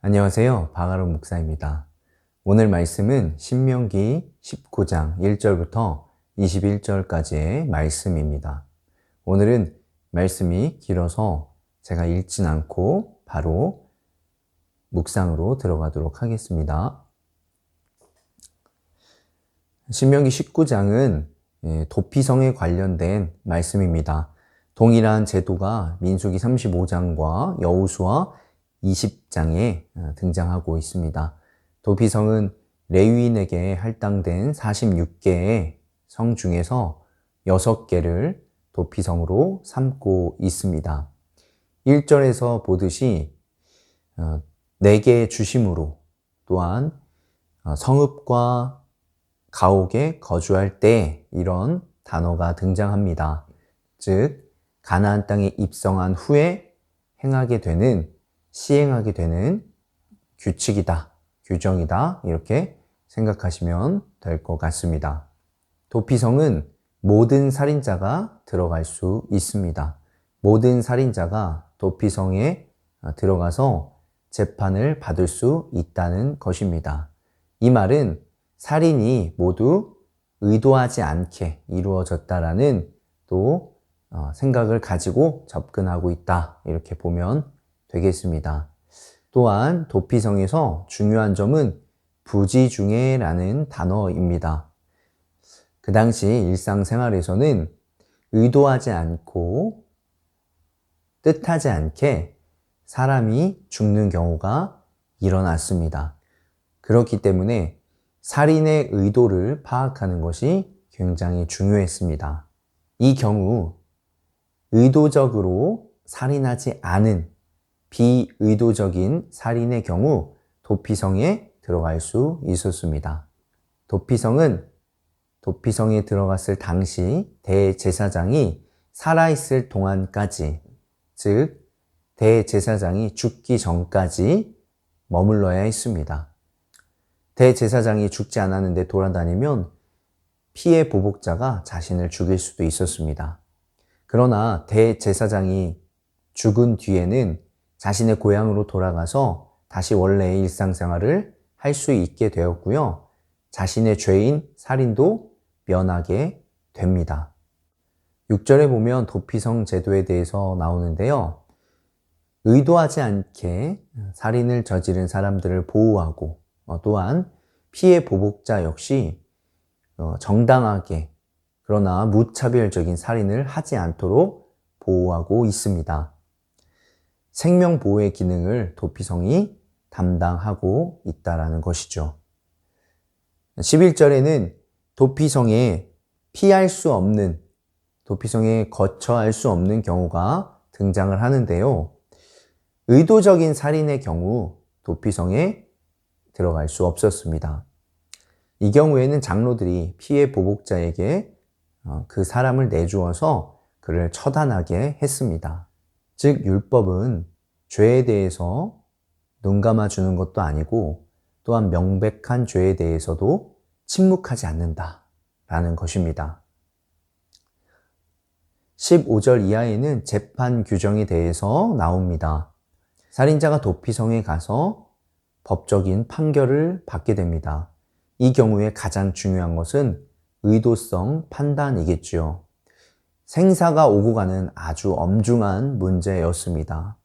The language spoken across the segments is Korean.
안녕하세요. 방아론 목사입니다. 오늘 말씀은 신명기 19장 1절부터 21절까지의 말씀입니다. 오늘은 말씀이 길어서 제가 읽진 않고 바로 묵상으로 들어가도록 하겠습니다. 신명기 19장은 도피성에 관련된 말씀입니다. 동일한 제도가 민수기 35장과 여호수아 20장에 등장하고 있습니다. 도피성은 레위인에게 할당된 46개의 성 중에서 6개를 도피성으로 삼고 있습니다. 1절에서 보듯이 4개의 주심으로 또한 성읍과 가옥에 거주할 때 이런 단어가 등장합니다. 즉 가나안 땅에 입성한 후에 시행하게 되는 규칙이다, 규정이다 이렇게 생각하시면 될 것 같습니다. 도피성은 모든 살인자가 들어갈 수 있습니다. 모든 살인자가 도피성에 들어가서 재판을 받을 수 있다는 것입니다. 이 말은 살인이 모두 의도하지 않게 이루어졌다라는 또 생각을 가지고 접근하고 있다 이렇게 보면 되겠습니다. 또한 도피성에서 중요한 점은 부지중해라는 단어입니다. 그 당시 일상생활에서는 의도하지 않고 뜻하지 않게 사람이 죽는 경우가 일어났습니다. 그렇기 때문에 살인의 의도를 파악하는 것이 굉장히 중요했습니다. 이 경우 의도적으로 살인하지 않은 비의도적인 살인의 경우 도피성에 들어갈 수 있었습니다. 도피성에 들어갔을 당시 대제사장이 살아있을 동안까지, 즉 대제사장이 죽기 전까지 머물러야 했습니다. 대제사장이 죽지 않았는데 돌아다니면 피해 보복자가 자신을 죽일 수도 있었습니다. 그러나 대제사장이 죽은 뒤에는 자신의 고향으로 돌아가서 다시 원래의 일상생활을 할 수 있게 되었고요. 자신의 죄인 살인도 면하게 됩니다. 6절에 보면 도피성 제도에 대해서 나오는데요. 의도하지 않게 살인을 저지른 사람들을 보호하고 또한 피해 보복자 역시 정당하게 그러나 무차별적인 살인을 하지 않도록 보호하고 있습니다. 생명보호의 기능을 도피성이 담당하고 있다는 것이죠. 11절에는 도피성에 거처할 수 없는 경우가 등장을 하는데요. 의도적인 살인의 경우 도피성에 들어갈 수 없었습니다. 이 경우에는 장로들이 피해 보복자에게 그 사람을 내주어서 그를 처단하게 했습니다. 즉 율법은 죄에 대해서 눈 감아주는 것도 아니고 또한 명백한 죄에 대해서도 침묵하지 않는다라는 것입니다. 15절 이하에는 재판 규정에 대해서 나옵니다. 살인자가 도피성에 가서 법적인 판결을 받게 됩니다. 이 경우에 가장 중요한 것은 의도성 판단이겠지요. 생사가 오고 가는 아주 엄중한 문제였습니다.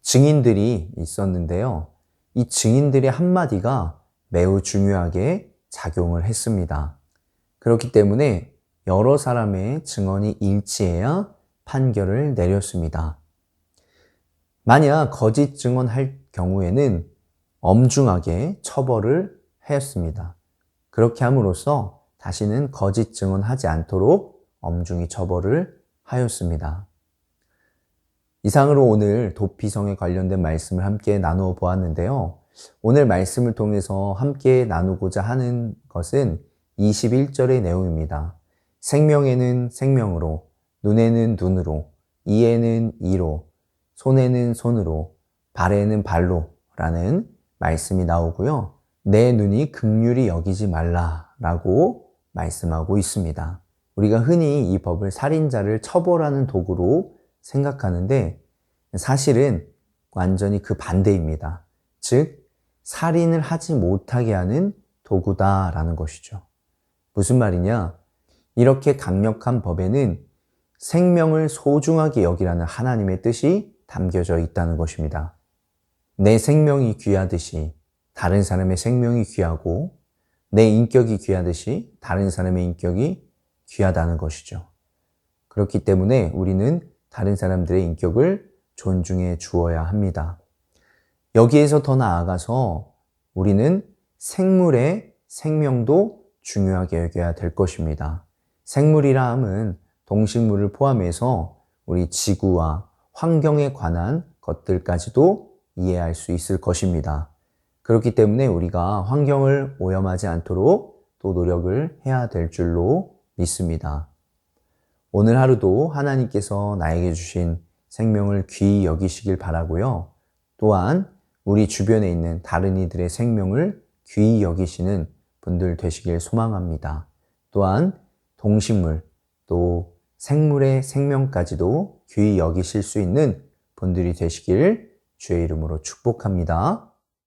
증인들이 있었는데요. 이 증인들의 한마디가 매우 중요하게 작용을 했습니다. 그렇기 때문에 여러 사람의 증언이 일치해야 판결을 내렸습니다. 만약 거짓 증언할 경우에는 엄중하게 처벌을 하였습니다. 그렇게 함으로써 다시는 거짓 증언하지 않도록 엄중히 처벌을 하였습니다. 이상으로 오늘 도피성에 관련된 말씀을 함께 나누어 보았는데요. 오늘 말씀을 통해서 함께 나누고자 하는 것은 21절의 내용입니다. 생명에는 생명으로, 눈에는 눈으로, 이에는 이로, 손에는 손으로, 발에는 발로 라는 말씀이 나오고요. 내 눈이 긍휼히 여기지 말라라고 말씀하고 있습니다. 우리가 흔히 이 법을 살인자를 처벌하는 도구로 생각하는데 사실은 완전히 그 반대입니다. 즉, 살인을 하지 못하게 하는 도구다라는 것이죠. 무슨 말이냐? 이렇게 강력한 법에는 생명을 소중하게 여기라는 하나님의 뜻이 담겨져 있다는 것입니다. 내 생명이 귀하듯이 다른 사람의 생명이 귀하고 내 인격이 귀하듯이 다른 사람의 인격이 귀하다는 것이죠. 그렇기 때문에 우리는 다른 사람들의 인격을 존중해 주어야 합니다. 여기에서 더 나아가서 우리는 생물의 생명도 중요하게 여겨야 될 것입니다. 생물이라 함은 동식물을 포함해서 우리 지구와 환경에 관한 것들까지도 이해할 수 있을 것입니다. 그렇기 때문에 우리가 환경을 오염하지 않도록 또 노력을 해야 될 줄로 믿습니다. 오늘 하루도 하나님께서 나에게 주신 생명을 귀히 여기시길 바라고요. 또한 우리 주변에 있는 다른 이들의 생명을 귀히 여기시는 분들 되시길 소망합니다. 또한 동식물, 또 생물의 생명까지도 귀히 여기실 수 있는 분들이 되시길 주의 이름으로 축복합니다.